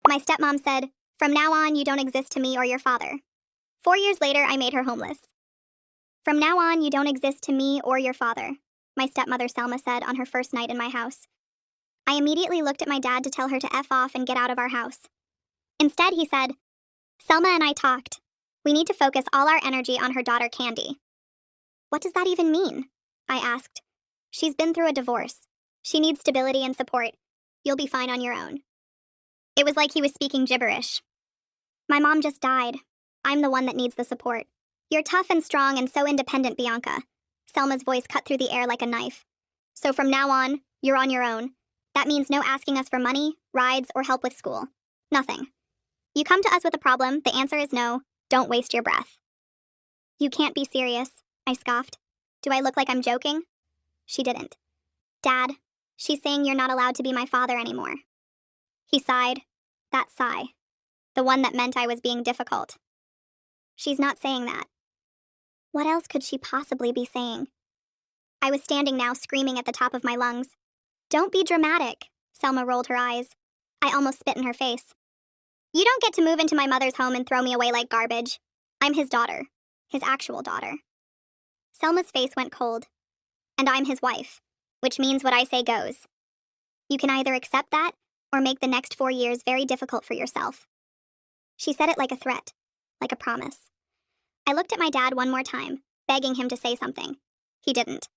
My stepmom said, "From now on, you don't exist to me or your father." 4 years later, I made her homeless. "From now on, you don't exist to me or your father," my stepmother Selma said on her first night in my house. I immediately looked at my dad to tell her to F off and get out of our house. Instead, he said, "Selma and I talked. We need to focus all our energy on her daughter Candy." "What does that even mean?" I asked. "She's been through a divorce. She needs stability and support. You'll be fine on your own." It was like he was speaking gibberish. "My mom just died. I'm the one that needs the support. You're tough and strong and so independent, Bianca." Selma's voice cut through the air like a knife. "So from now on, you're on your own. That means no asking us for money, rides, or help with school. Nothing. You come to us with a problem, the answer is no. Don't waste your breath." "You can't be serious," I scoffed. "Do I look like I'm joking?" She didn't. "Dad, she's saying you're not allowed to be my father anymore." He sighed. That sigh. The one that meant I was being difficult. "She's not saying that." What else could she possibly be saying? I was standing now, screaming at the top of my lungs. "Don't be dramatic." Selma rolled her eyes. I almost spit in her face. "You don't get to move into my mother's home and throw me away like garbage. I'm his daughter. His actual daughter." Selma's face went cold. "And I'm his wife, which means what I say goes. You can either accept that or make the next 4 years very difficult for yourself." She said it like a threat, like a promise. I looked at my dad one more time, begging him to say something. He didn't.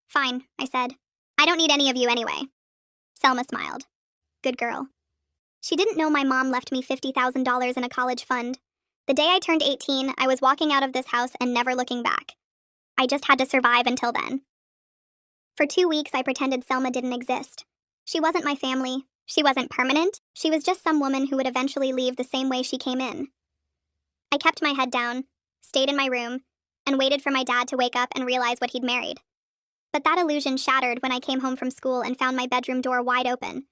"Fine," I said. "I don't need any of you anyway." Selma smiled. Good girl. She didn't know my mom left me $50,000 in a college fund. The day I turned 18, I was walking out of this house and never looking back. I just had to survive until then. For 2 weeks, I pretended Selma didn't exist. She wasn't my family. She wasn't permanent. She was just some woman who would eventually leave the same way she came in. I kept my head down, stayed in my room, and waited for my dad to wake up and realize what he'd married. But that illusion shattered when I came home from school and found my bedroom door wide open.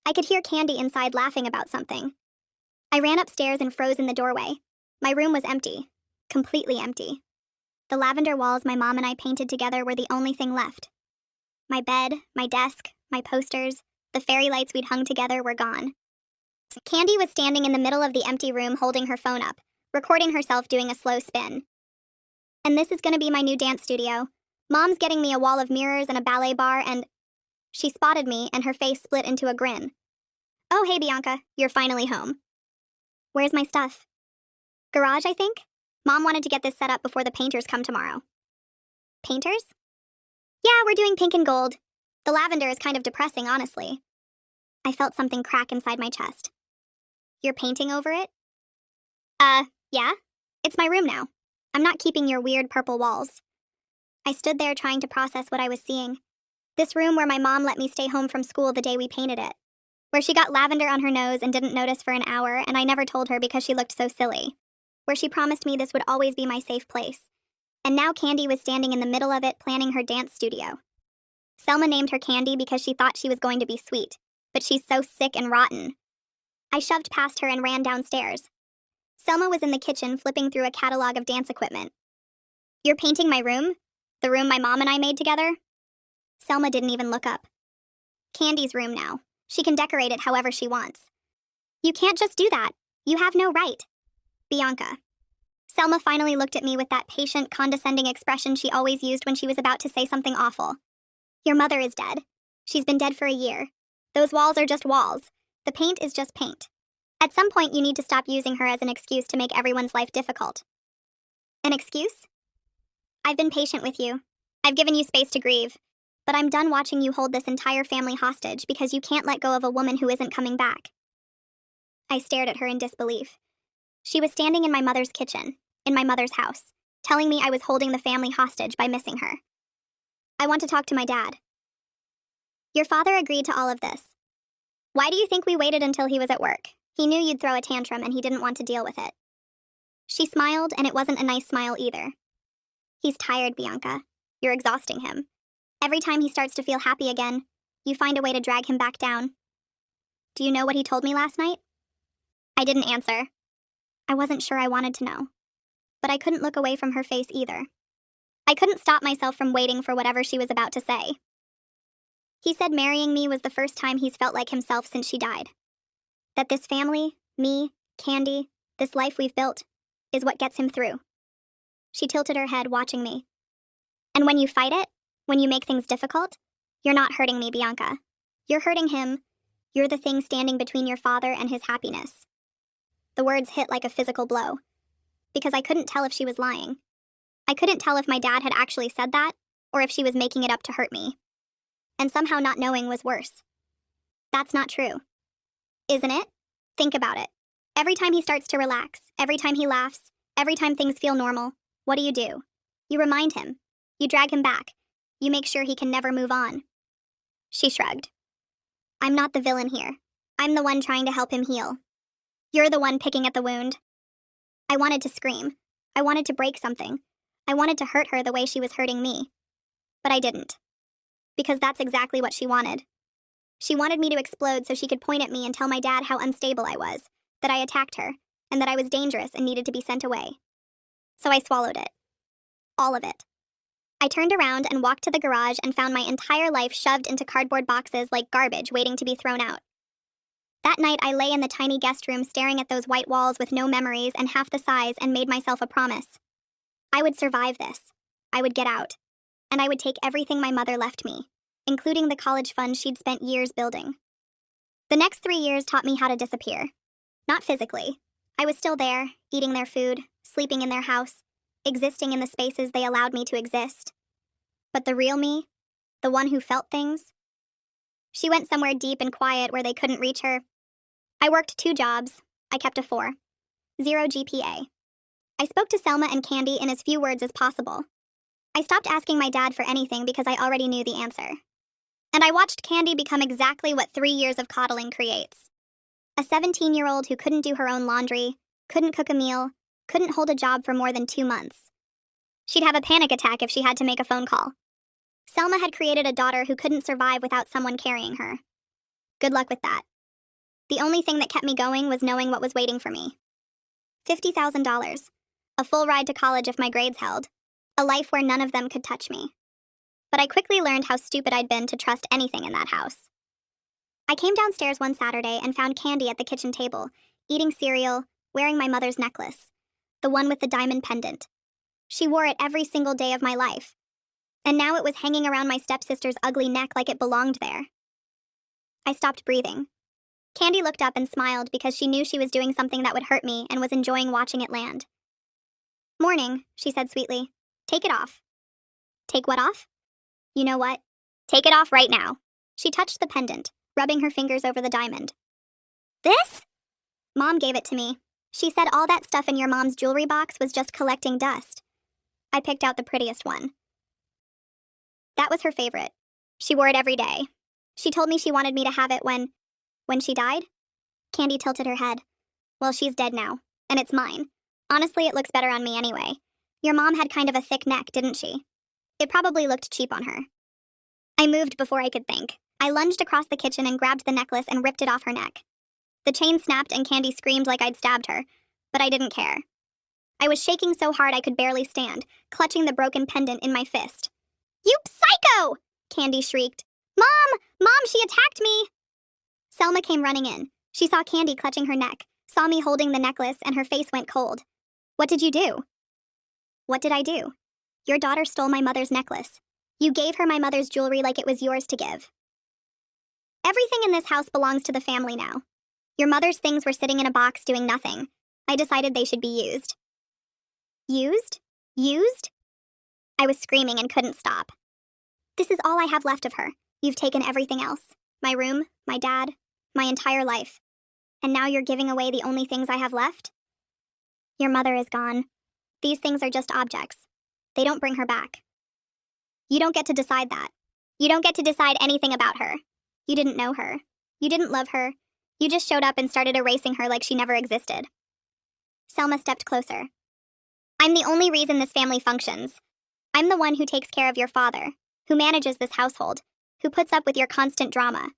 I could hear Candy inside laughing about something. I ran upstairs and froze in the doorway. My room was empty. Completely empty. The lavender walls my mom and I painted together were the only thing left. My bed, my desk, my posters, the fairy lights we'd hung together were gone. Candy was standing in the middle of the empty room holding her phone up, recording herself doing a slow spin. "And this is gonna be my new dance studio. Mom's getting me a wall of mirrors and a ballet bar and..." She spotted me and her face split into a grin. "Oh, hey Bianca, you're finally home." "Where's my stuff?" "Garage, I think. Mom wanted to get this set up before the painters come tomorrow." "Painters?" "Yeah, we're doing pink and gold. The lavender is kind of depressing, honestly." I felt something crack inside my chest. "You're painting over it?" Yeah. It's my room now. I'm not keeping your weird purple walls." I stood there trying to process what I was seeing. This room where my mom let me stay home from school the day we painted it. Where she got lavender on her nose and didn't notice for an hour, and I never told her because she looked so silly. Where she promised me this would always be my safe place. And now Candy was standing in the middle of it planning her dance studio. Selma named her Candy because she thought she was going to be sweet, but she's so sick and rotten. I shoved past her and ran downstairs. Selma was in the kitchen flipping through a catalog of dance equipment. "You're painting my room? The room my mom and I made together?" Selma didn't even look up. "Candy's room now. She can decorate it however she wants." "You can't just do that. You have no right." "Bianca." Selma finally looked at me with that patient, condescending expression she always used when she was about to say something awful. "Your mother is dead. She's been dead for a year. Those walls are just walls. The paint is just paint. At some point, you need to stop using her as an excuse to make everyone's life difficult." "An excuse?" "I've been patient with you. I've given you space to grieve. But I'm done watching you hold this entire family hostage because you can't let go of a woman who isn't coming back." I stared at her in disbelief. She was standing in my mother's kitchen, in my mother's house, telling me I was holding the family hostage by missing her. "I want to talk to my dad." "Your father agreed to all of this. Why do you think we waited until he was at work? He knew you'd throw a tantrum and he didn't want to deal with it." She smiled, and it wasn't a nice smile either. "He's tired, Bianca. You're exhausting him. Every time he starts to feel happy again, you find a way to drag him back down. Do you know what he told me last night?" I didn't answer. I wasn't sure I wanted to know. But I couldn't look away from her face either. I couldn't stop myself from waiting for whatever she was about to say. "He said marrying me was the first time he's felt like himself since she died." That this family, me, Candy, this life we've built, is what gets him through. She tilted her head, watching me. And when you fight it, when you make things difficult, you're not hurting me, Bianca. You're hurting him. You're the thing standing between your father and his happiness. The words hit like a physical blow, because I couldn't tell if she was lying. I couldn't tell if my dad had actually said that, or if she was making it up to hurt me. And somehow not knowing was worse. That's not true. Isn't it? Think about it. Every time he starts to relax, every time he laughs, every time things feel normal, what do? You remind him. You drag him back. You make sure he can never move on. She shrugged. I'm not the villain here. I'm the one trying to help him heal. You're the one picking at the wound. I wanted to scream. I wanted to break something. I wanted to hurt her the way she was hurting me. But I didn't. Because that's exactly what she wanted. She wanted me to explode so she could point at me and tell my dad how unstable I was, that I attacked her, and that I was dangerous and needed to be sent away. So I swallowed it. All of it. I turned around and walked to the garage and found my entire life shoved into cardboard boxes like garbage waiting to be thrown out. That night I lay in the tiny guest room staring at those white walls with no memories and half the size and made myself a promise. I would survive this. I would get out. And I would take everything my mother left me, including the college fund she'd spent years building. The next 3 years taught me how to disappear. Not physically. I was still there, eating their food, sleeping in their house, existing in the spaces they allowed me to exist. But the real me, the one who felt things, she went somewhere deep and quiet where they couldn't reach her. I worked 2 jobs. I kept a 4. 0 GPA. I spoke to Selma and Candy in as few words as possible. I stopped asking my dad for anything because I already knew the answer. And I watched Candy become exactly what 3 years of coddling creates. A 17-year-old who couldn't do her own laundry, couldn't cook a meal, couldn't hold a job for more than 2 months. She'd have a panic attack if she had to make a phone call. Selma had created a daughter who couldn't survive without someone carrying her. Good luck with that. The only thing that kept me going was knowing what was waiting for me. $50,000. A full ride to college if my grades held. A life where none of them could touch me. But I quickly learned how stupid I'd been to trust anything in that house. I came downstairs one Saturday and found Candy at the kitchen table, eating cereal, wearing my mother's necklace, the one with the diamond pendant. She wore it every single day of my life. And now it was hanging around my stepsister's ugly neck like it belonged there. I stopped breathing. Candy looked up and smiled because she knew she was doing something that would hurt me and was enjoying watching it land. Morning, she said sweetly. Take it off. Take what off? You know what? Take it off right now. She touched the pendant, rubbing her fingers over the diamond. This? Mom gave it to me. She said all that stuff in your mom's jewelry box was just collecting dust. I picked out the prettiest one. That was her favorite. She wore it every day. She told me she wanted me to have it when she died? Candy tilted her head. Well, she's dead now, and it's mine. Honestly, it looks better on me anyway. Your mom had kind of a thick neck, didn't she? It probably looked cheap on her. I moved before I could think. I lunged across the kitchen and grabbed the necklace and ripped it off her neck. The chain snapped and Candy screamed like I'd stabbed her, but I didn't care. I was shaking so hard I could barely stand, clutching the broken pendant in my fist. You psycho! Candy shrieked. Mom! Mom, she attacked me! Selma came running in. She saw Candy clutching her neck, saw me holding the necklace, and her face went cold. What did you do? What did I do? Your daughter stole my mother's necklace. You gave her my mother's jewelry like it was yours to give. Everything in this house belongs to the family now. Your mother's things were sitting in a box doing nothing. I decided they should be used. Used? Used? I was screaming and couldn't stop. This is all I have left of her. You've taken everything else. My room, my dad, my entire life. And now you're giving away the only things I have left? Your mother is gone. These things are just objects. They don't bring her back. You don't get to decide that. You don't get to decide anything about her. You didn't know her. You didn't love her. You just showed up and started erasing her like she never existed. Selma stepped closer. I'm the only reason this family functions. I'm the one who takes care of your father, who manages this household, who puts up with your constant drama.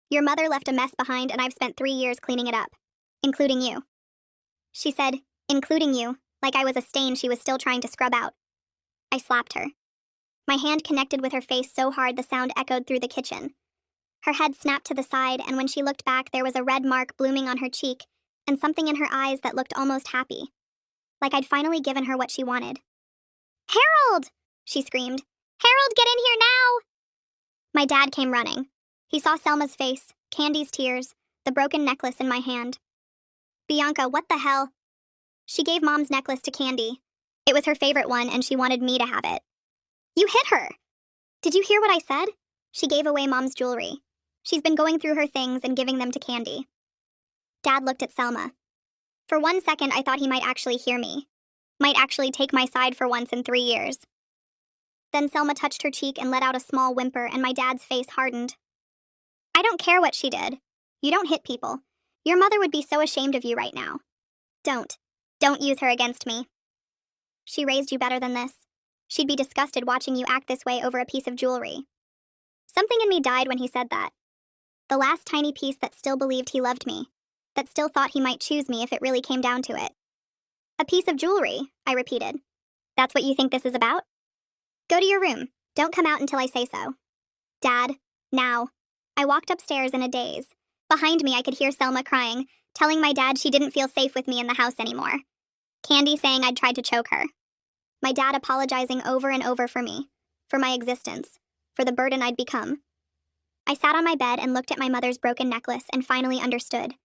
Your mother left a mess behind and I've spent 3 years cleaning it up, including you. She said, including you, like I was a stain she was still trying to scrub out. I slapped her. My hand connected with her face so hard the sound echoed through the kitchen. Her head snapped to the side, and when she looked back, there was a red mark blooming on her cheek and something in her eyes that looked almost happy. Like I'd finally given her what she wanted. "Harold!" she screamed. "Harold, get in here now!" My dad came running. He saw Selma's face, Candy's tears, the broken necklace in my hand. "Bianca, what the hell?" She gave Mom's necklace to Candy. It was her favorite one, and she wanted me to have it. "You hit her!" "Did you hear what I said?" She gave away Mom's jewelry. She's been going through her things and giving them to Candy. Dad looked at Selma. For 1 second, I thought he might actually hear me. Might actually take my side for once in 3 years. Then Selma touched her cheek and let out a small whimper, and my dad's face hardened. "I don't care what she did. You don't hit people. Your mother would be so ashamed of you right now. Don't. Don't use her against me. She raised you better than this. She'd be disgusted watching you act this way over a piece of jewelry." Something in me died when he said that. The last tiny piece that still believed he loved me, that still thought he might choose me if it really came down to it. "A piece of jewelry," I repeated. "That's what you think this is about? Go to your room. Don't come out until I say so." "Dad, now." I walked upstairs in a daze. Behind me, I could hear Selma crying, telling my dad she didn't feel safe with me in the house anymore. Candy saying I'd tried to choke her. My dad apologizing over and over for me, for my existence, for the burden I'd become. I sat on my bed and looked at my mother's broken necklace and finally understood.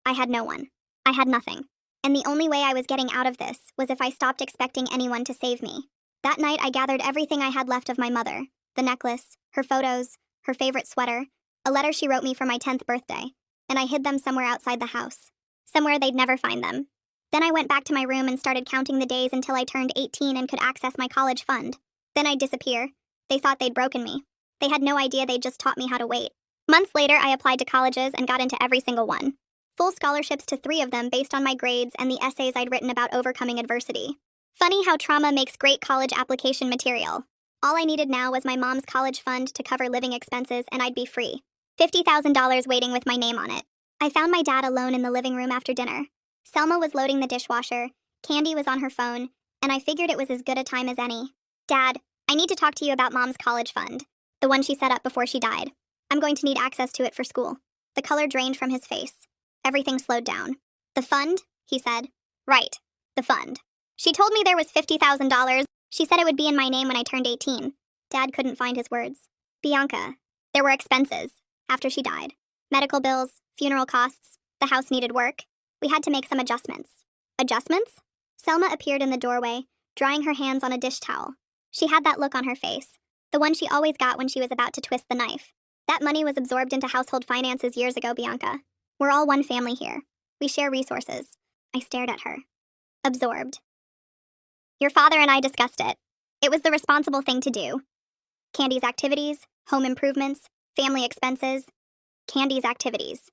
I had no one. I had nothing. And the only way I was getting out of this was if I stopped expecting anyone to save me. That night, I gathered everything I had left of my mother, the necklace, her photos, her favorite sweater, a letter she wrote me for my 10th birthday, and I hid them somewhere outside the house, somewhere they'd never find them. Then I went back to my room and started counting the days until I turned 18 and could access my college fund. Then I'd disappear. They thought they'd broken me. They had no idea they'd just taught me how to wait. Months later, I applied to colleges and got into every single one. Full scholarships to 3 of them based on my grades and the essays I'd written about overcoming adversity. Funny how trauma makes great college application material. All I needed now was my mom's college fund to cover living expenses, and I'd be free. $50,000 waiting with my name on it. I found my dad alone in the living room after dinner. Selma was loading the dishwasher, Candy was on her phone, and I figured it was as good a time as any. "Dad, I need to talk to you about Mom's college fund, the one she set up before she died. I'm going to need access to it for school." The color drained from his face. Everything slowed down. "The fund?" he said. "Right, the fund. She told me there was $50,000. She said it would be in my name when I turned 18. Dad couldn't find his words. "Bianca, there were expenses after she died. Medical bills, funeral costs, the house needed work. We had to make some adjustments." "Adjustments?" Selma appeared in the doorway, drying her hands on a dish towel. She had that look on her face, the one she always got when she was about to twist the knife. "That money was absorbed into household finances years ago, Bianca. We're all one family here. We share resources." I stared at her. "Absorbed." "Your father and I discussed it. It was the responsible thing to do. Candy's activities, home improvements, family expenses. Candy's activities.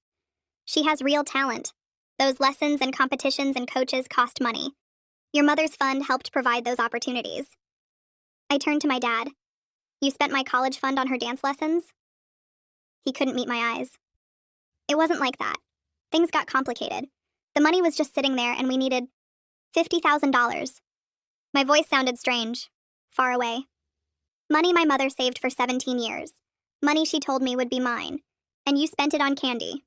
She has real talent. Those lessons and competitions and coaches cost money. Your mother's fund helped provide those opportunities." I turned to my dad. "You spent my college fund on her dance lessons?" He couldn't meet my eyes. "It wasn't like that. Things got complicated. The money was just sitting there and we needed $50,000. My voice sounded strange, far away. "Money my mother saved for 17 years. Money she told me would be mine. And you spent it on Candy."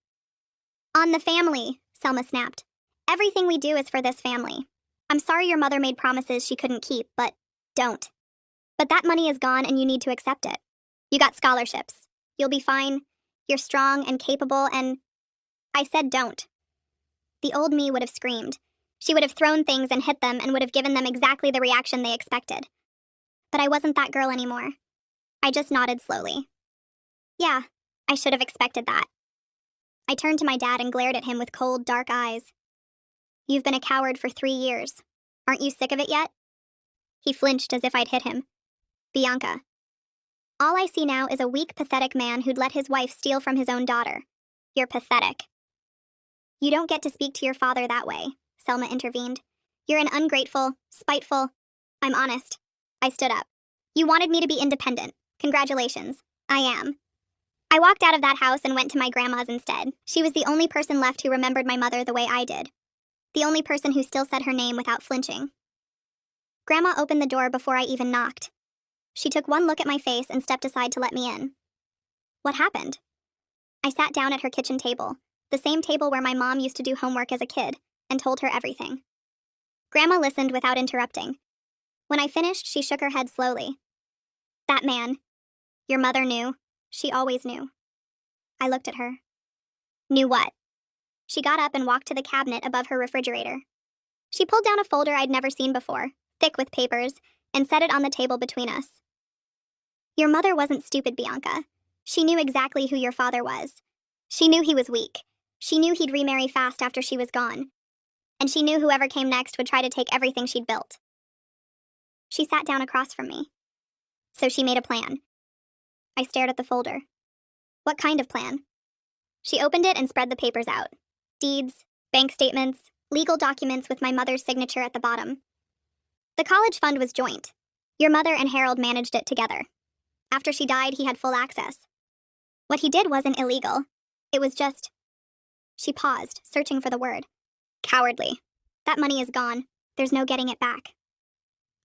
"On the family," Selma snapped. "Everything we do is for this family. I'm sorry your mother made promises she couldn't keep, but don't. But that money is gone and you need to accept it. You got scholarships. You'll be fine. You're strong and capable and—" I said don't. The old me would have screamed. She would have thrown things and hit them and would have given them exactly the reaction they expected. But I wasn't that girl anymore. I just nodded slowly. "Yeah, I should have expected that." I turned to my dad and glared at him with cold, dark eyes. "You've been a coward for 3 years. Aren't you sick of it yet?" He flinched as if I'd hit him. "Bianca, all I see now is a weak, pathetic man who'd let his wife steal from his own daughter. You're pathetic." "You don't get to speak to your father that way," Selma intervened. "You're an ungrateful, spiteful—" "I'm honest." I stood up. "You wanted me to be independent. Congratulations. I am." I walked out of that house and went to my grandma's instead. She was the only person left who remembered my mother the way I did. The only person who still said her name without flinching. Grandma opened the door before I even knocked. She took one look at my face and stepped aside to let me in. "What happened?" I sat down at her kitchen table, the same table where my mom used to do homework as a kid, and told her everything. Grandma listened without interrupting. When I finished, she shook her head slowly. That man. Your mother knew. She always knew. I looked at her. Knew what? She got up and walked to the cabinet above her refrigerator. She pulled down a folder I'd never seen before, thick with papers, and set it on the table between us. Your mother wasn't stupid, Bianca. She knew exactly who your father was. She knew he was weak. She knew he'd remarry fast after she was gone. And she knew whoever came next would try to take everything she'd built. She sat down across from me. So she made a plan. I stared at the folder. What kind of plan? She opened it and spread the papers out. Deeds, bank statements, legal documents with my mother's signature at the bottom. The college fund was joint. Your mother and Harold managed it together. After she died, he had full access. What he did wasn't illegal. It was just... She paused, searching for the word. Cowardly. That money is gone. There's no getting it back.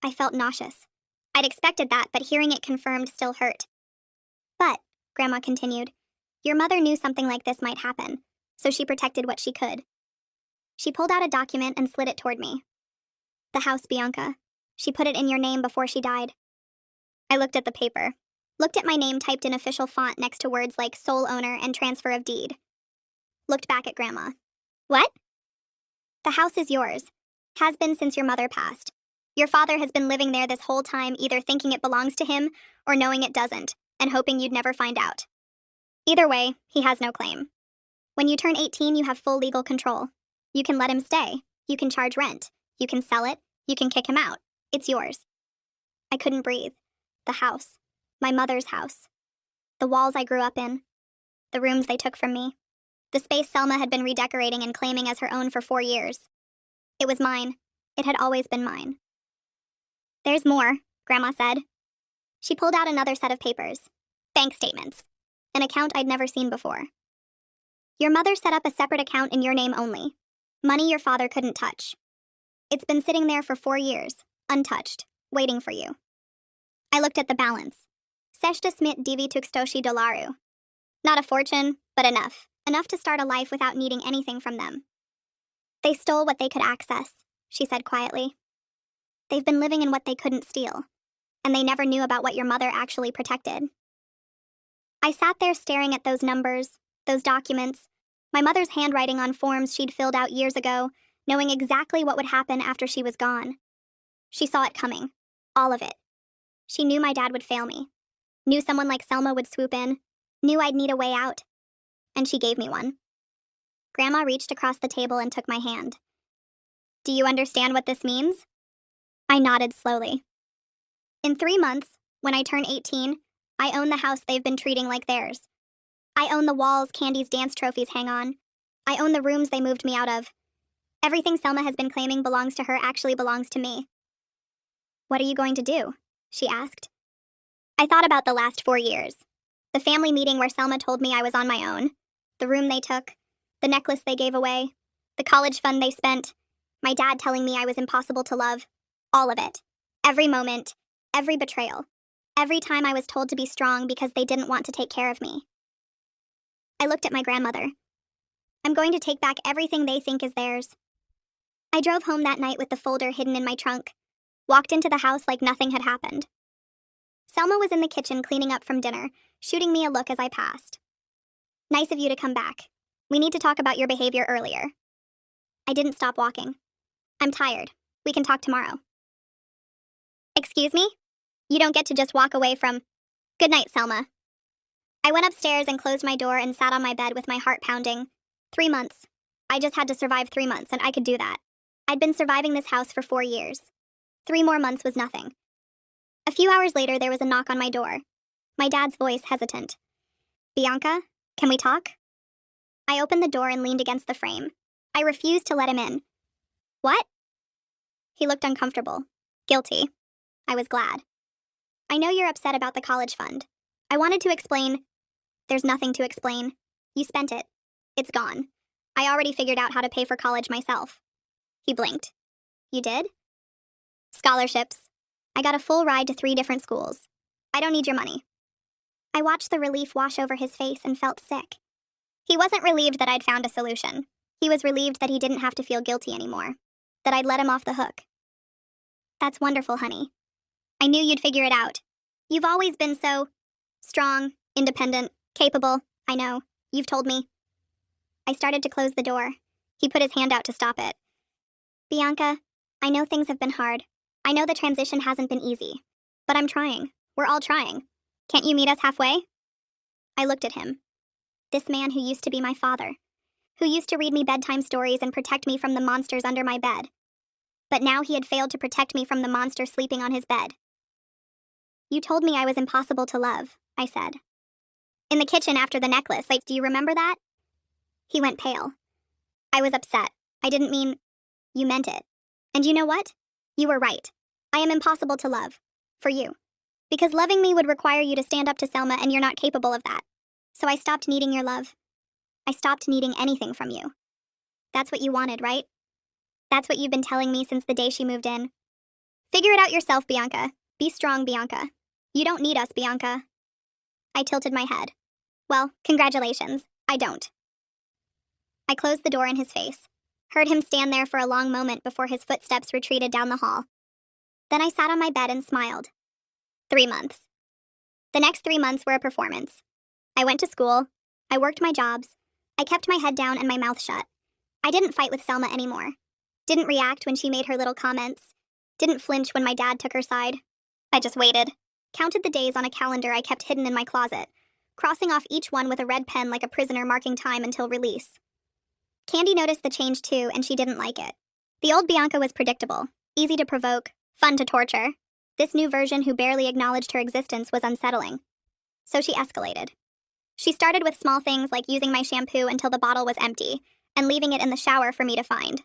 I felt nauseous. I'd expected that, but hearing it confirmed still hurt. But, Grandma continued, your mother knew something like this might happen, so she protected what she could. She pulled out a document and slid it toward me. The house, Bianca. She put it in your name before she died. I looked at the paper. Looked at my name typed in official font next to words like sole owner and transfer of deed. Looked back at Grandma. What? The house is yours. Has been since your mother passed. Your father has been living there this whole time, either thinking it belongs to him or knowing it doesn't, and hoping you'd never find out. Either way, he has no claim. When you turn 18, you have full legal control. You can let him stay. You can charge rent. You can sell it. You can kick him out. It's yours. I couldn't breathe. The house. My mother's house. The walls I grew up in. The rooms they took from me. The space Selma had been redecorating and claiming as her own for 4 years. It was mine. It had always been mine. There's more, Grandma said. She pulled out another set of papers. Bank statements. An account I'd never seen before. Your mother set up a separate account in your name only. Money your father couldn't touch. It's been sitting there for 4 years, untouched, waiting for you. I looked at the balance. Seshta smit divi tukstoshi dolaru. Not a fortune, but enough. Enough to start a life without needing anything from them. They stole what they could access, she said quietly. They've been living in what they couldn't steal, and they never knew about what your mother actually protected. I sat there staring at those numbers, those documents, my mother's handwriting on forms she'd filled out years ago, knowing exactly what would happen after she was gone. She saw it coming, all of it. She knew my dad would fail me, knew someone like Selma would swoop in, knew I'd need a way out, and she gave me one. Grandma reached across the table and took my hand. Do you understand what this means? I nodded slowly. In 3 months, when I turn 18, I own the house they've been treating like theirs. I own the walls Candy's dance trophies hang on. I own the rooms they moved me out of. Everything Selma has been claiming belongs to her actually belongs to me. What are you going to do? She asked. I thought about the last 4 years. The family meeting where Selma told me I was on my own. The room they took. The necklace they gave away. The college fund they spent. My dad telling me I was impossible to love. All of it. Every moment. Every betrayal. Every time I was told to be strong because they didn't want to take care of me. I looked at my grandmother. I'm going to take back everything they think is theirs. I drove home that night with the folder hidden in my trunk. Walked into the house like nothing had happened. Selma was in the kitchen cleaning up from dinner, shooting me a look as I passed. Nice of you to come back. We need to talk about your behavior earlier. I didn't stop walking. I'm tired. We can talk tomorrow. Excuse me? You don't get to just walk away from... Good night, Selma. I went upstairs and closed my door and sat on my bed with my heart pounding. 3 months. I just had to survive 3 months, and I could do that. I'd been surviving this house for 4 years. 3 more months was nothing. A few hours later, there was a knock on my door. My dad's voice hesitant. Bianca, can we talk? I opened the door and leaned against the frame. I refused to let him in. What? He looked uncomfortable. Guilty. I was glad. I know you're upset about the college fund. I wanted to explain. There's nothing to explain. You spent it. It's gone. I already figured out how to pay for college myself. He blinked. You did? Scholarships. I got a full ride to 3 different schools. I don't need your money. I watched the relief wash over his face and felt sick. He wasn't relieved that I'd found a solution. He was relieved that he didn't have to feel guilty anymore, that I'd let him off the hook. That's wonderful, honey. I knew you'd figure it out. You've always been so strong, independent, capable. I know. You've told me. I started to close the door. He put his hand out to stop it. Bianca, I know things have been hard. I know the transition hasn't been easy. But I'm trying. We're all trying. Can't you meet us halfway? I looked at him. This man who used to be my father, who used to read me bedtime stories and protect me from the monsters under my bed. But now he had failed to protect me from the monster sleeping on his bed. You told me I was impossible to love, I said. In the kitchen after the necklace, do you remember that? He went pale. I was upset. I didn't mean... You meant it. And you know what? You were right. I am impossible to love. For you. Because loving me would require you to stand up to Selma, and you're not capable of that. So I stopped needing your love. I stopped needing anything from you. That's what you wanted, right? That's what you've been telling me since the day she moved in. Figure it out yourself, Bianca. Be strong, Bianca. You don't need us, Bianca. I tilted my head. Well, congratulations. I don't. I closed the door in his face, heard him stand there for a long moment before his footsteps retreated down the hall. Then I sat on my bed and smiled. 3 months. The next 3 months were a performance. I went to school. I worked my jobs. I kept my head down and my mouth shut. I didn't fight with Selma anymore. Didn't react when she made her little comments. Didn't flinch when my dad took her side. I just waited. Counted the days on a calendar I kept hidden in my closet, crossing off each one with a red pen like a prisoner marking time until release. Candy noticed the change too, and she didn't like it. The old Bianca was predictable, easy to provoke, fun to torture. This new version who barely acknowledged her existence was unsettling. So she escalated. She started with small things like using my shampoo until the bottle was empty, and leaving it in the shower for me to find.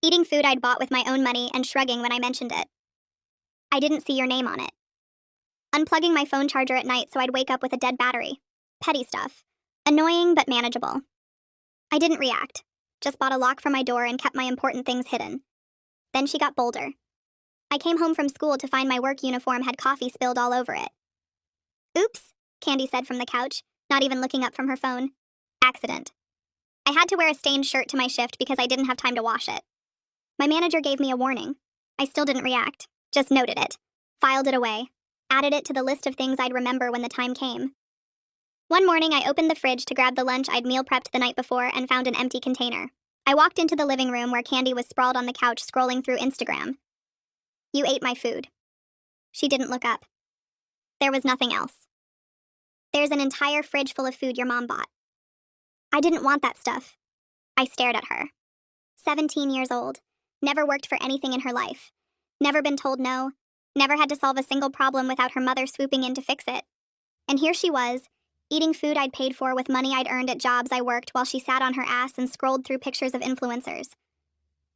Eating food I'd bought with my own money and shrugging when I mentioned it. I didn't see your name on it. Unplugging my phone charger at night so I'd wake up with a dead battery. Petty stuff. Annoying but manageable. I didn't react. Just bought a lock for my door and kept my important things hidden. Then she got bolder. I came home from school to find my work uniform had coffee spilled all over it. Oops, Candy said from the couch, not even looking up from her phone. Accident. I had to wear a stained shirt to my shift because I didn't have time to wash it. My manager gave me a warning. I still didn't react, just noted it, filed it away, added it to the list of things I'd remember when the time came. One morning, I opened the fridge to grab the lunch I'd meal prepped the night before and found an empty container. I walked into the living room where Candy was sprawled on the couch scrolling through Instagram. You ate my food. She didn't look up. There was nothing else. There's an entire fridge full of food your mom bought. I didn't want that stuff. I stared at her. 17 years old. Never worked for anything in her life. Never been told no. Never had to solve a single problem without her mother swooping in to fix it. And here she was, eating food I'd paid for with money I'd earned at jobs I worked while she sat on her ass and scrolled through pictures of influencers.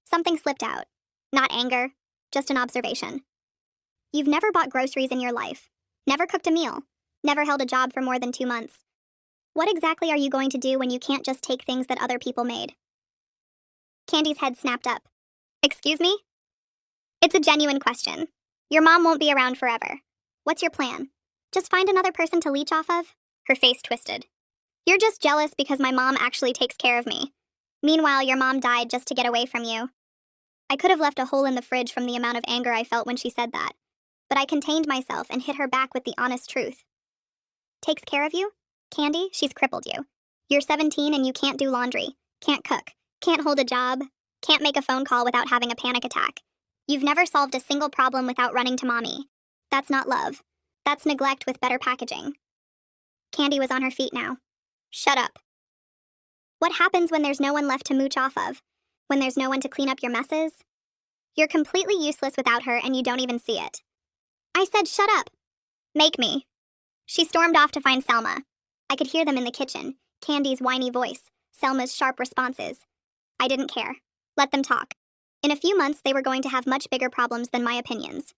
Something slipped out. Not anger, just an observation. You've never bought groceries in your life. Never cooked a meal. Never held a job for more than 2 months. What exactly are you going to do when you can't just take things that other people made? Candy's head snapped up. Excuse me? It's a genuine question. Your mom won't be around forever. What's your plan? Just find another person to leech off of? Her face twisted. You're just jealous because my mom actually takes care of me. Meanwhile, your mom died just to get away from you. I could have left a hole in the fridge from the amount of anger I felt when she said that, but I contained myself and hit her back with the honest truth. Takes care of you? Candy, she's crippled you. You're 17 and you can't do laundry, can't cook, can't hold a job, can't make a phone call without having a panic attack. You've never solved a single problem without running to mommy. That's not love. That's neglect with better packaging. Candy was on her feet now. Shut up. What happens when there's no one left to mooch off of? When there's no one to clean up your messes? You're completely useless without her and you don't even see it. I said shut up. Make me. She stormed off to find Selma. I could hear them in the kitchen, Candy's whiny voice, Selma's sharp responses. I didn't care. Let them talk. In a few months, they were going to have much bigger problems than my opinions.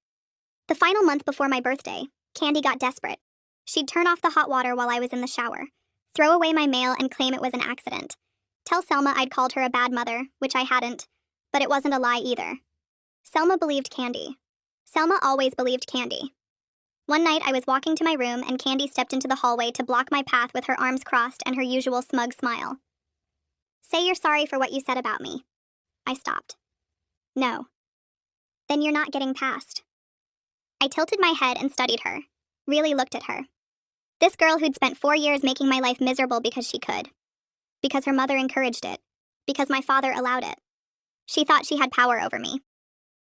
The final month before my birthday, Candy got desperate. She'd turn off the hot water while I was in the shower, throw away my mail and claim it was an accident. Tell Selma I'd called her a bad mother, which I hadn't, but it wasn't a lie either. Selma believed Candy. Selma always believed Candy. One night, I was walking to my room, and Candy stepped into the hallway to block my path with her arms crossed and her usual smug smile. "Say you're sorry for what you said about me." I stopped. "No." "Then you're not getting past." I tilted my head and studied her, really looked at her. This girl who'd spent 4 years making my life miserable because she could. Because her mother encouraged it. Because my father allowed it. She thought she had power over me.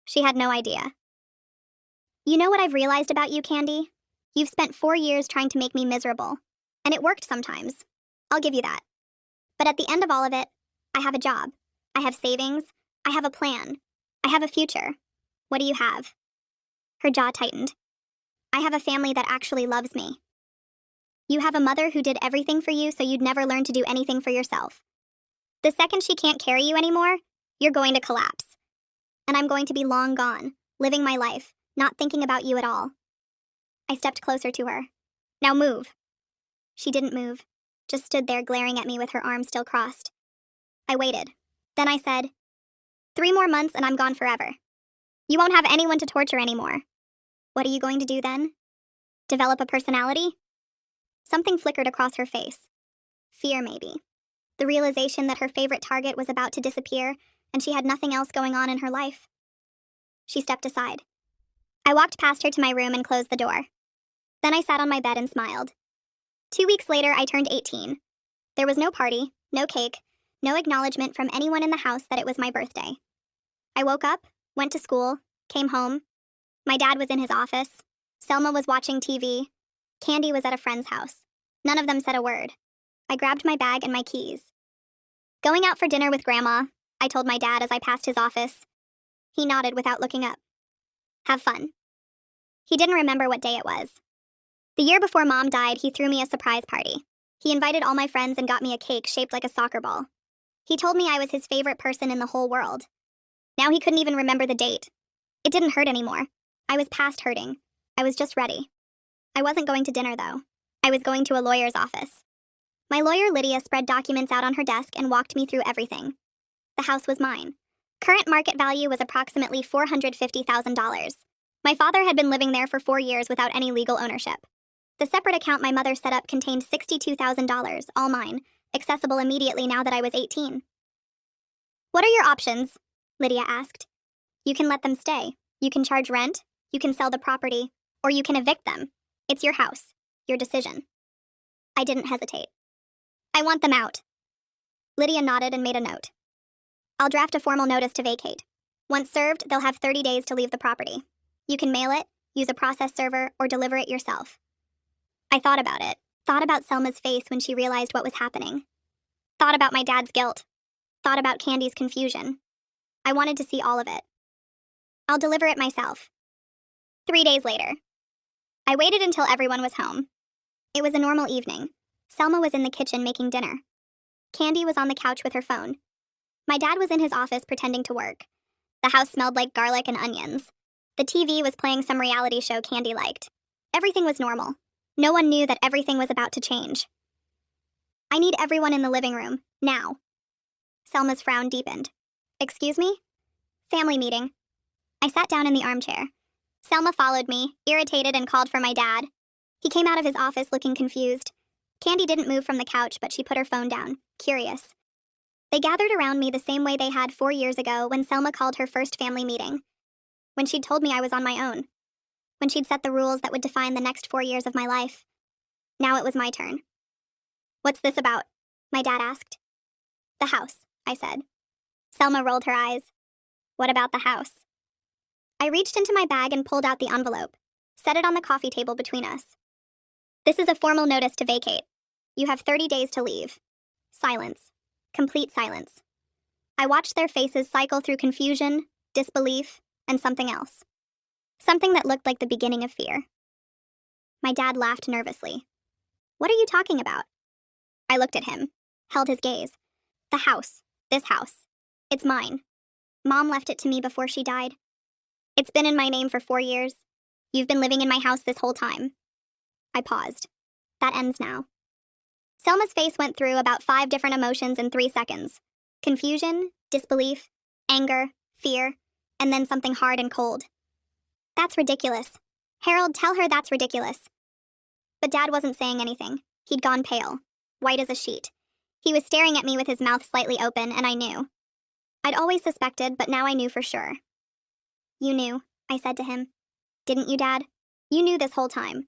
She had no idea. "You know what I've realized about you, Candy? You've spent 4 years trying to make me miserable. And it worked sometimes. I'll give you that. But at the end of all of it, I have a job. I have savings. I have a plan. I have a future. What do you have?" Her jaw tightened. "I have a family that actually loves me." "You have a mother who did everything for you so you'd never learn to do anything for yourself. The second she can't carry you anymore, you're going to collapse. And I'm going to be long gone, living my life, not thinking about you at all." I stepped closer to her. "Now move." She didn't move, just stood there glaring at me with her arms still crossed. I waited. Then I said, 3 more months and I'm gone forever. You won't have anyone to torture anymore. What are you going to do then? Develop a personality?" Something flickered across her face. Fear, maybe. The realization that her favorite target was about to disappear, and she had nothing else going on in her life. She stepped aside. I walked past her to my room and closed the door. Then I sat on my bed and smiled. 2 weeks later, I turned 18. There was no party, no cake, no acknowledgement from anyone in the house that it was my birthday. I woke up, went to school, came home. My dad was in his office. Selma was watching TV. Candy was at a friend's house. None of them said a word. I grabbed my bag and my keys. "Going out for dinner with Grandma," I told my dad as I passed his office. He nodded without looking up. "Have fun." He didn't remember what day it was. The year before Mom died, he threw me a surprise party. He invited all my friends and got me a cake shaped like a soccer ball. He told me I was his favorite person in the whole world. Now he couldn't even remember the date. It didn't hurt anymore. I was past hurting. I was just ready. I wasn't going to dinner, though. I was going to a lawyer's office. My lawyer, Lydia, spread documents out on her desk and walked me through everything. The house was mine. Current market value was approximately $450,000. My father had been living there for 4 years without any legal ownership. The separate account my mother set up contained $62,000, all mine, accessible immediately now that I was 18. "What are your options?" Lydia asked. "You can let them stay. You can charge rent. You can sell the property. Or you can evict them. It's your house. Your decision." I didn't hesitate. "I want them out." Lydia nodded and made a note. "I'll draft a formal notice to vacate. Once served, they'll have 30 days to leave the property. You can mail it, use a process server, or deliver it yourself." I thought about it. Thought about Selma's face when she realized what was happening. Thought about my dad's guilt. Thought about Candy's confusion. I wanted to see all of it. "I'll deliver it myself." 3 days later. I waited until everyone was home. It was a normal evening. Selma was in the kitchen making dinner. Candy was on the couch with her phone. My dad was in his office pretending to work. The house smelled like garlic and onions. The TV was playing some reality show Candy liked. Everything was normal. No one knew that everything was about to change. "I need everyone in the living room, now." Selma's frown deepened. "Excuse me?" "Family meeting." I sat down in the armchair. Selma followed me, irritated, and called for my dad. He came out of his office looking confused. Candy didn't move from the couch, but she put her phone down, curious. They gathered around me the same way they had 4 years ago when Selma called her first family meeting. When she'd told me I was on my own. When she'd set the rules that would define the next 4 years of my life. Now it was my turn. "What's this about?" my dad asked. "The house," I said. Selma rolled her eyes. "What about the house?" I reached into my bag and pulled out the envelope, set it on the coffee table between us. "This is a formal notice to vacate. You have 30 days to leave." Silence. Complete silence. I watched their faces cycle through confusion, disbelief, and something else. Something that looked like the beginning of fear. My dad laughed nervously. "What are you talking about?" I looked at him, held his gaze. "The house. This house. It's mine. Mom left it to me before she died. It's been in my name for 4 years. You've been living in my house this whole time." I paused. That ends now. Selma's face went through about 5 different emotions in 3 seconds. Confusion, disbelief, anger, fear, and then something hard and cold. "That's ridiculous." Harold, tell her that's ridiculous. But Dad wasn't saying anything. He'd gone pale, white as a sheet. He was staring at me with his mouth slightly open, and I knew. I'd always suspected, but now I knew for sure. You knew, I said to him. Didn't you, Dad? You knew this whole time.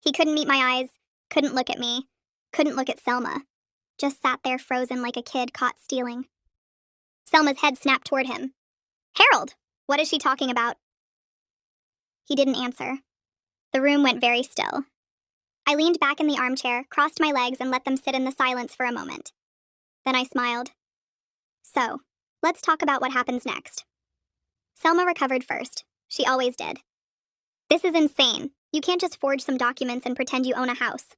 He couldn't meet my eyes, couldn't look at me, couldn't look at Selma. Just sat there frozen like a kid caught stealing. Selma's head snapped toward him. Harold, what is she talking about? He didn't answer. The room went very still. I leaned back in the armchair, crossed my legs, and let them sit in the silence for a moment. Then I smiled. So, let's talk about what happens next. Selma recovered first. She always did. This is insane. You can't just forge some documents and pretend you own a house.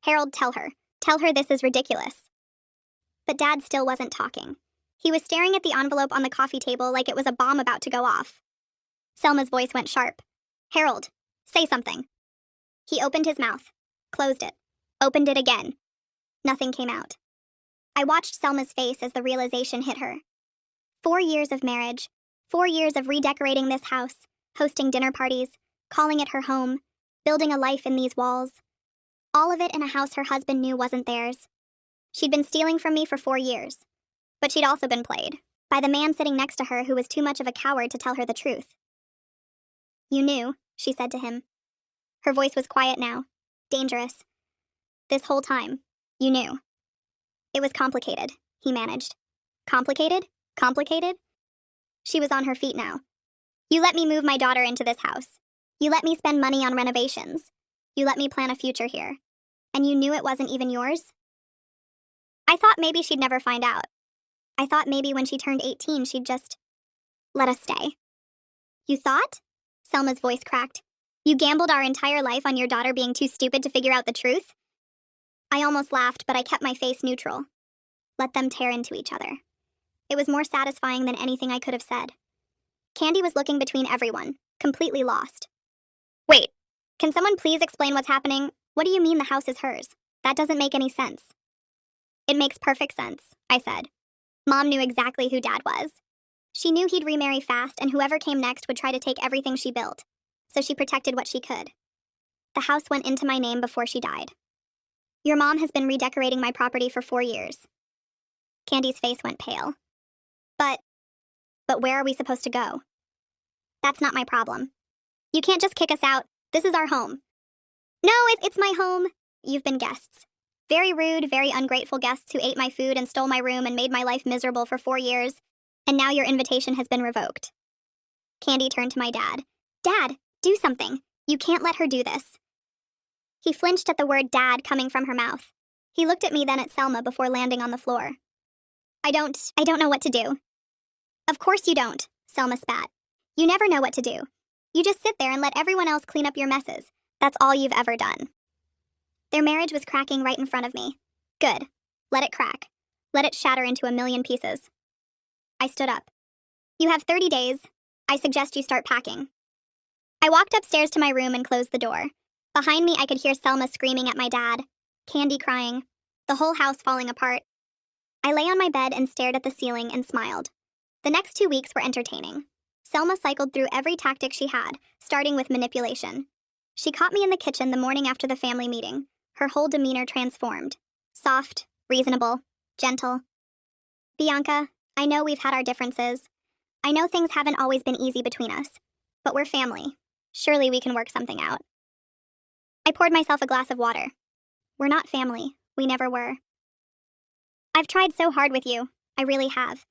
Harold, tell her. Tell her this is ridiculous. But Dad still wasn't talking. He was staring at the envelope on the coffee table like it was a bomb about to go off. Selma's voice went sharp. Harold, say something. He opened his mouth, closed it, opened it again. Nothing came out. I watched Selma's face as the realization hit her. 4 years of marriage, 4 years of redecorating this house, hosting dinner parties, calling it her home, building a life in these walls. All of it in a house her husband knew wasn't theirs. She'd been stealing from me for 4 years. But she'd also been played by the man sitting next to her who was too much of a coward to tell her the truth. You knew, she said to him. Her voice was quiet now, dangerous. This whole time, you knew. It was complicated, he managed. Complicated? Complicated? She was on her feet now. You let me move my daughter into this house. You let me spend money on renovations. You let me plan a future here. And you knew it wasn't even yours? I thought maybe she'd never find out. I thought maybe when she turned 18, she'd just let us stay. You thought? Selma's voice cracked. You gambled our entire life on your daughter being too stupid to figure out the truth? I almost laughed, but I kept my face neutral. Let them tear into each other. It was more satisfying than anything I could have said. Candy was looking between everyone, completely lost. Wait, can someone please explain what's happening? What do you mean the house is hers? That doesn't make any sense. It makes perfect sense, I said. Mom knew exactly who Dad was. She knew he'd remarry fast, and whoever came next would try to take everything she built. So she protected what she could. The house went into my name before she died. Your mom has been redecorating my property for 4 years. Candy's face went pale. But where are we supposed to go? That's not my problem. You can't just kick us out. This is our home. No, it's my home. You've been guests. Very rude, very ungrateful guests who ate my food and stole my room and made my life miserable for 4 years. And now your invitation has been revoked. Candy turned to my dad. Dad, do something. You can't let her do this. He flinched at the word dad coming from her mouth. He looked at me, then at Selma before landing on the floor. I don't know what to do. Of course you don't, Selma spat. You never know what to do. You just sit there and let everyone else clean up your messes. That's all you've ever done. Their marriage was cracking right in front of me. Good. Let it crack. Let it shatter into a million pieces. I stood up. You have 30 days. I suggest you start packing. I walked upstairs to my room and closed the door. Behind me, I could hear Selma screaming at my dad, Candy crying, the whole house falling apart. I lay on my bed and stared at the ceiling and smiled. The next 2 weeks were entertaining. Selma cycled through every tactic she had, starting with manipulation. She caught me in the kitchen the morning after the family meeting. Her whole demeanor transformed. Soft, reasonable, gentle. Bianca, I know we've had our differences. I know things haven't always been easy between us. But we're family. Surely we can work something out. I poured myself a glass of water. We're not family. We never were. I've tried so hard with you. I really have.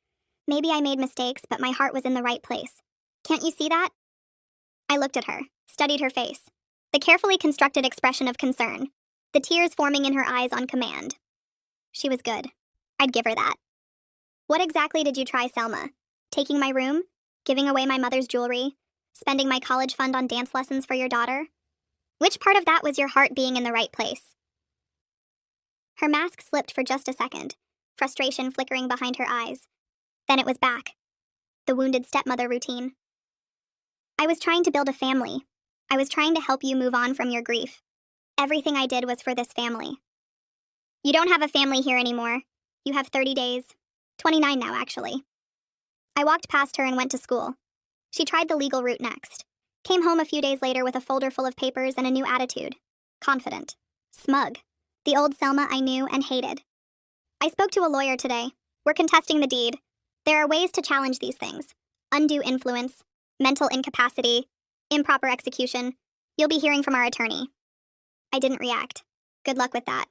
Maybe I made mistakes, but my heart was in the right place. Can't you see that? I looked at her, studied her face. The carefully constructed expression of concern. The tears forming in her eyes on command. She was good. I'd give her that. What exactly did you try, Selma? Taking my room? Giving away my mother's jewelry? Spending my college fund on dance lessons for your daughter? Which part of that was your heart being in the right place? Her mask slipped for just a second, frustration flickering behind her eyes. Then it was back. The wounded stepmother routine. I was trying to build a family. I was trying to help you move on from your grief. Everything I did was for this family. You don't have a family here anymore. You have 30 days. 29 now, actually. I walked past her and went to school. She tried the legal route next. Came home a few days later with a folder full of papers and a new attitude. Confident. Smug. The old Selma I knew and hated. I spoke to a lawyer today. We're contesting the deed. There are ways to challenge these things. Undue influence, mental incapacity, improper execution. You'll be hearing from our attorney. I didn't react. Good luck with that.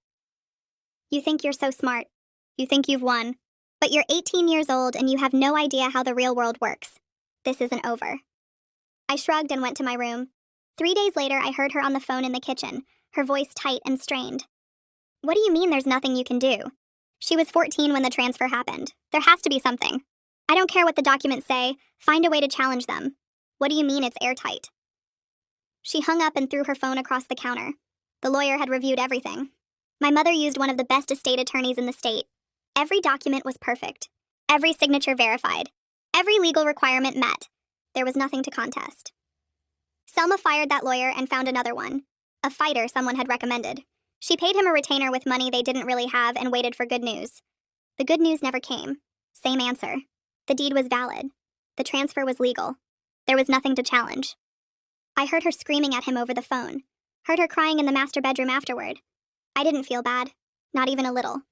You think you're so smart. You think you've won. But you're 18 years old and you have no idea how the real world works. This isn't over. I shrugged and went to my room. 3 days later, I heard her on the phone in the kitchen, her voice tight and strained. What do you mean there's nothing you can do? She was 14 when the transfer happened. There has to be something. I don't care what the documents say. Find a way to challenge them. What do you mean it's airtight? She hung up and threw her phone across the counter. The lawyer had reviewed everything. My mother used one of the best estate attorneys in the state. Every document was perfect. Every signature verified. Every legal requirement met. There was nothing to contest. Selma fired that lawyer and found another one. A fighter someone had recommended. She paid him a retainer with money they didn't really have and waited for good news. The good news never came. Same answer. The deed was valid. The transfer was legal. There was nothing to challenge. I heard her screaming at him over the phone. Heard her crying in the master bedroom afterward. I didn't feel bad. Not even a little.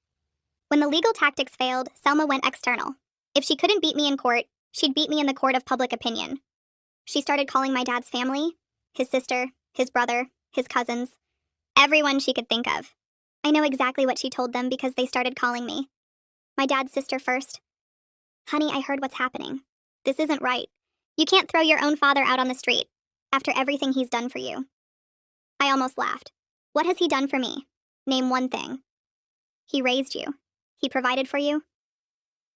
When the legal tactics failed, Selma went external. If she couldn't beat me in court, she'd beat me in the court of public opinion. She started calling my dad's family, his sister, his brother, his cousins, everyone she could think of. I know exactly what she told them because they started calling me. My dad's sister first. Honey, I heard what's happening. This isn't right. You can't throw your own father out on the street after everything he's done for you. I almost laughed. What has he done for me? Name one thing. He raised you. He provided for you.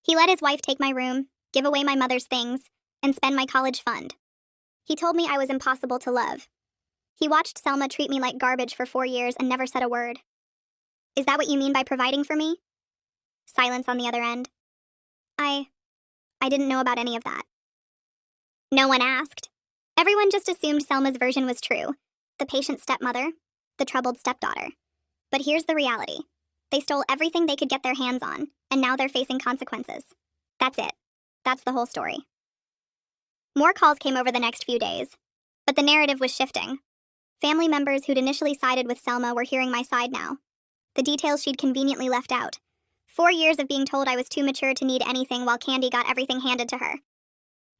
He let his wife take my room, give away my mother's things, and spend my college fund. He told me I was impossible to love. He watched Selma treat me like garbage for 4 years and never said a word. Is that what you mean by providing for me? Silence on the other end. I didn't know about any of that. No one asked. Everyone just assumed Selma's version was true. The patient stepmother, the troubled stepdaughter. But here's the reality. They stole everything they could get their hands on, and now they're facing consequences. That's it. That's the whole story. More calls came over the next few days, but the narrative was shifting. Family members who'd initially sided with Selma were hearing my side now. The details she'd conveniently left out. 4 years of being told I was too mature to need anything while Candy got everything handed to her.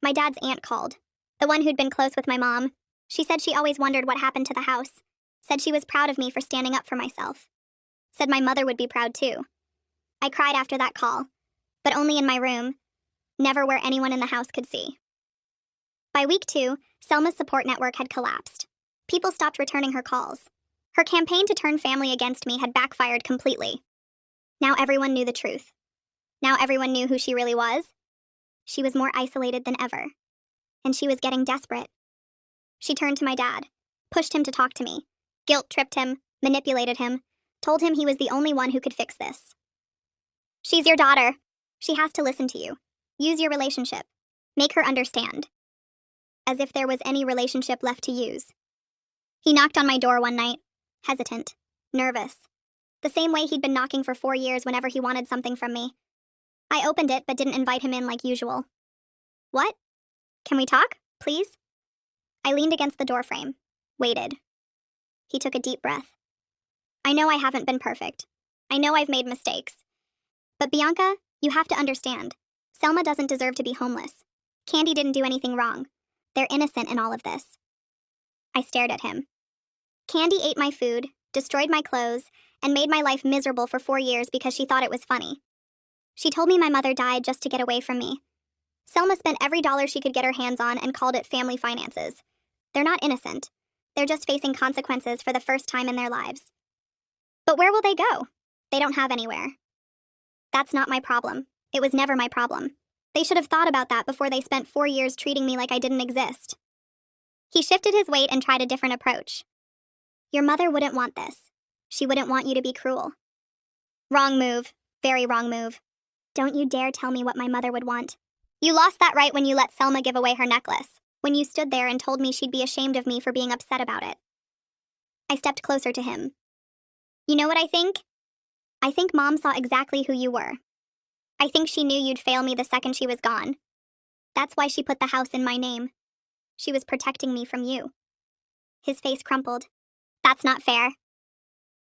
My dad's aunt called, the one who'd been close with my mom. She said she always wondered what happened to the house. Said she was proud of me for standing up for myself. Said my mother would be proud too. I cried after that call, but only in my room, never where anyone in the house could see. By week 2, Selma's support network had collapsed. People stopped returning her calls. Her campaign to turn family against me had backfired completely. Now everyone knew the truth. Now everyone knew who she really was. She was more isolated than ever. And she was getting desperate. She turned to my dad, pushed him to talk to me, guilt-tripped him, manipulated him, told him he was the only one who could fix this. She's your daughter. She has to listen to you. Use your relationship. Make her understand. As if there was any relationship left to use. He knocked on my door one night, hesitant, nervous. The same way he'd been knocking for 4 years whenever he wanted something from me. I opened it but didn't invite him in like usual. What? Can we talk, please? I leaned against the doorframe, waited. He took a deep breath. I know I haven't been perfect. I know I've made mistakes. But Bianca, you have to understand. Selma doesn't deserve to be homeless. Candy didn't do anything wrong. They're innocent in all of this. I stared at him. Candy ate my food, destroyed my clothes, and made my life miserable for 4 years because she thought it was funny. She told me my mother died just to get away from me. Selma spent every dollar she could get her hands on and called it family finances. They're not innocent. They're just facing consequences for the first time in their lives. But where will they go? They don't have anywhere. That's not my problem. It was never my problem. They should have thought about that before they spent 4 years treating me like I didn't exist. He shifted his weight and tried a different approach. Your mother wouldn't want this. She wouldn't want you to be cruel. Wrong move. Very wrong move. Don't you dare tell me what my mother would want. You lost that right when you let Selma give away her necklace, when you stood there and told me she'd be ashamed of me for being upset about it. I stepped closer to him. You know what I think? I think Mom saw exactly who you were. I think she knew you'd fail me the second she was gone. That's why she put the house in my name. She was protecting me from you." His face crumpled. "That's not fair."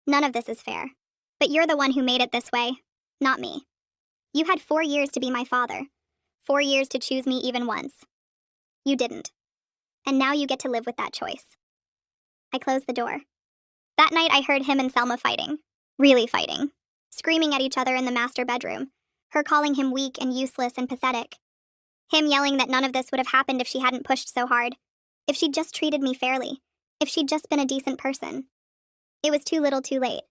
"None of this is fair. But you're the one who made it this way, not me. You had 4 years to be my father. 4 years to choose me even once. You didn't. And now you get to live with that choice." I closed the door. That night I heard him and Selma fighting. Really fighting. Screaming at each other in the master bedroom. Her calling him weak and useless and pathetic. Him yelling that none of this would have happened if she hadn't pushed so hard. If she'd just treated me fairly. If she'd just been a decent person. It was too little too late.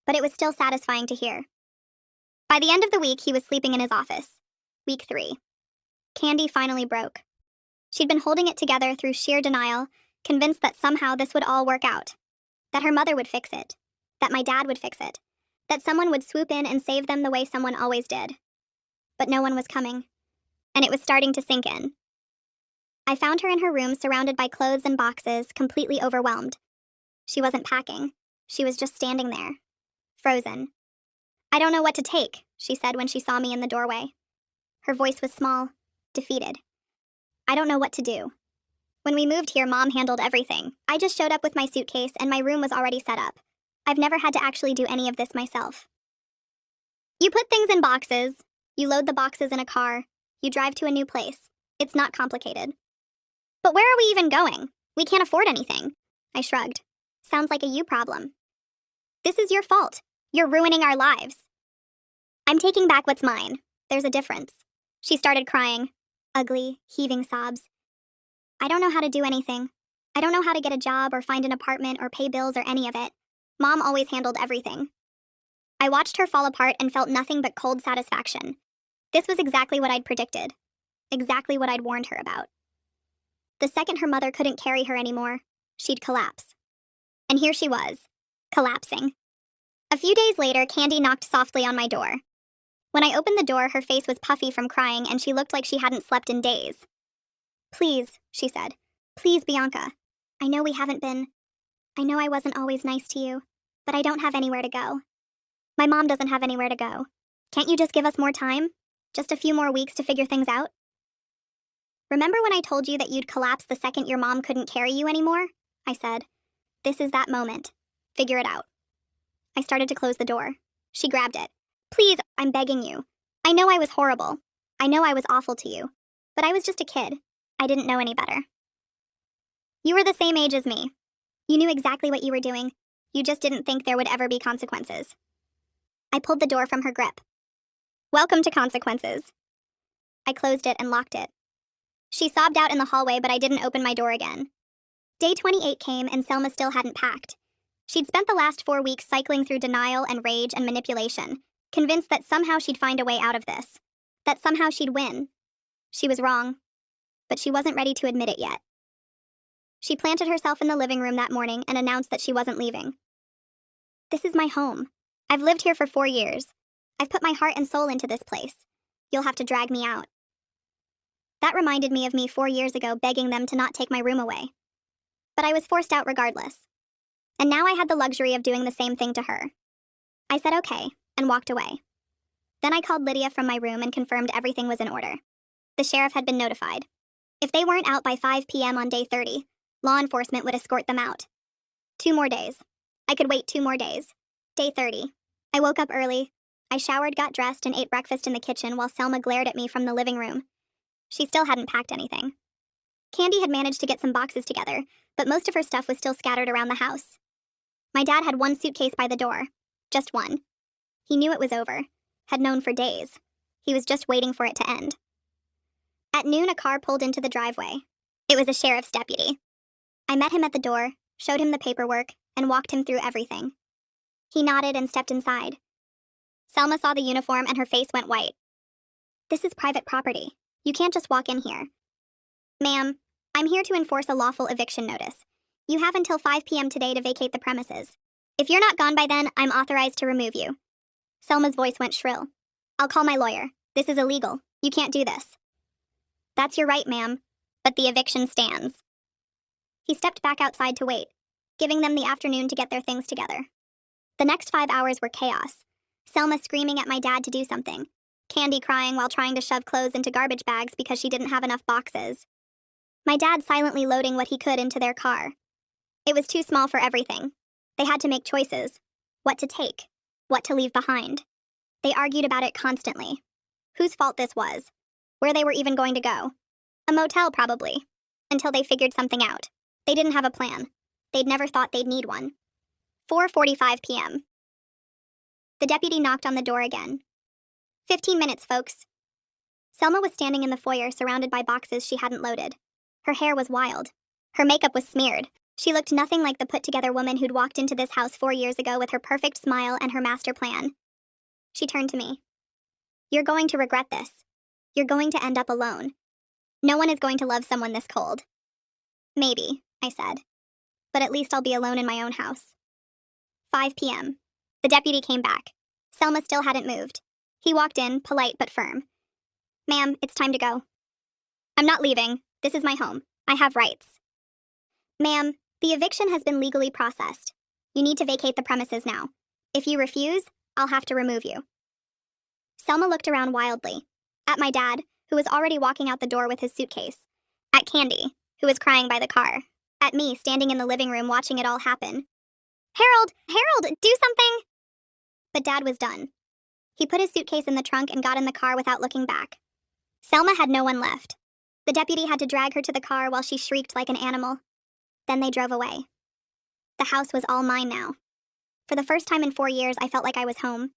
But it was still satisfying to hear. By the end of the week, he was sleeping in his office. Week 3. Candy finally broke. She'd been holding it together through sheer denial, convinced that somehow this would all work out. That her mother would fix it. That my dad would fix it. That someone would swoop in and save them the way someone always did. But no one was coming. And it was starting to sink in. I found her in her room surrounded by clothes and boxes, completely overwhelmed. She wasn't packing. She was just standing there. Frozen. "I don't know what to take," she said when she saw me in the doorway. Her voice was small, defeated. "I don't know what to do. When we moved here, Mom handled everything. I just showed up with my suitcase and my room was already set up. I've never had to actually do any of this myself." "You put things in boxes. You load the boxes in a car. You drive to a new place. It's not complicated." "But where are we even going? We can't afford anything." I shrugged. "Sounds like a you problem." "This is your fault. You're ruining our lives." "I'm taking back what's mine. There's a difference." She started crying. Ugly, heaving sobs. "I don't know how to do anything. I don't know how to get a job or find an apartment or pay bills or any of it. Mom always handled everything." I watched her fall apart and felt nothing but cold satisfaction. This was exactly what I'd predicted. Exactly what I'd warned her about. The second her mother couldn't carry her anymore, she'd collapse. And here she was, collapsing. A few days later, Candy knocked softly on my door. When I opened the door, her face was puffy from crying and she looked like she hadn't slept in days. "Please," she said. "Please, Bianca. I know we haven't been. I know I wasn't always nice to you, but I don't have anywhere to go. My mom doesn't have anywhere to go. Can't you just give us more time? Just a few more weeks to figure things out?" "Remember when I told you that you'd collapse the second your mom couldn't carry you anymore?" I said. "This is that moment. Figure it out." I started to close the door. She grabbed it. "Please, I'm begging you. I know I was horrible. I know I was awful to you. But I was just a kid. I didn't know any better. You were the same age as me. You knew exactly what you were doing. You just didn't think there would ever be consequences." I pulled the door from her grip. "Welcome to consequences." I closed it and locked it. She sobbed out in the hallway, but I didn't open my door again. Day 28 came and Selma still hadn't packed. She'd spent the last 4 weeks cycling through denial and rage and manipulation, convinced that somehow she'd find a way out of this. That somehow she'd win. She was wrong. But she wasn't ready to admit it yet. She planted herself in the living room that morning and announced that she wasn't leaving. "This is my home. I've lived here for 4 years. I've put my heart and soul into this place. You'll have to drag me out." That reminded me of me 4 years ago begging them to not take my room away. But I was forced out regardless. And now I had the luxury of doing the same thing to her. I said okay, and walked away. Then I called Lydia from my room and confirmed everything was in order. The sheriff had been notified. If they weren't out by 5 p.m. on day 30, law enforcement would escort them out. 2 more days. I could wait 2 more days. Day 30. I woke up early. I showered, got dressed, and ate breakfast in the kitchen while Selma glared at me from the living room. She still hadn't packed anything. Candy had managed to get some boxes together, but most of her stuff was still scattered around the house. My dad had 1 suitcase by the door. Just 1. He knew it was over. Had known for days. He was just waiting for it to end. At noon, a car pulled into the driveway. It was a sheriff's deputy. I met him at the door, showed him the paperwork, and walked him through everything. He nodded and stepped inside. Selma saw the uniform and her face went white. "This is private property. You can't just walk in here." "Ma'am, I'm here to enforce a lawful eviction notice. You have until 5 p.m. today to vacate the premises. If you're not gone by then, I'm authorized to remove you." Selma's voice went shrill. "I'll call my lawyer. This is illegal. You can't do this." "That's your right, ma'am, but the eviction stands." He stepped back outside to wait, giving them the afternoon to get their things together. The next 5 hours were chaos. Selma screaming at my dad to do something. Candy crying while trying to shove clothes into garbage bags because she didn't have enough boxes. My dad silently loading what he could into their car. It was too small for everything. They had to make choices. What to take, what to leave behind. They argued about it constantly. Whose fault this was, where they were even going to go. A motel, probably. Until they figured something out. They didn't have a plan. They'd never thought they'd need one. 4:45 p.m. The deputy knocked on the door again. 15 minutes, folks. Selma was standing in the foyer surrounded by boxes she hadn't loaded. Her hair was wild. Her makeup was smeared. She looked nothing like the put-together woman who'd walked into this house 4 years ago with her perfect smile and her master plan. She turned to me. You're going to regret this. You're going to end up alone. No one is going to love someone this cold. Maybe, I said. But at least I'll be alone in my own house. 5 p.m. The deputy came back. Selma still hadn't moved. He walked in, polite but firm. Ma'am, it's time to go. I'm not leaving. This is my home. I have rights. Ma'am, the eviction has been legally processed. You need to vacate the premises now. If you refuse, I'll have to remove you. Selma looked around wildly. At my dad, who was already walking out the door with his suitcase. At Candy, who was crying by the car. At me, standing in the living room watching it all happen. Harold, do something! But Dad was done. He put his suitcase in the trunk and got in the car without looking back. Selma had no one left. The deputy had to drag her to the car while she shrieked like an animal. Then they drove away. The house was all mine now. For the first time in 4 years, I felt like I was home.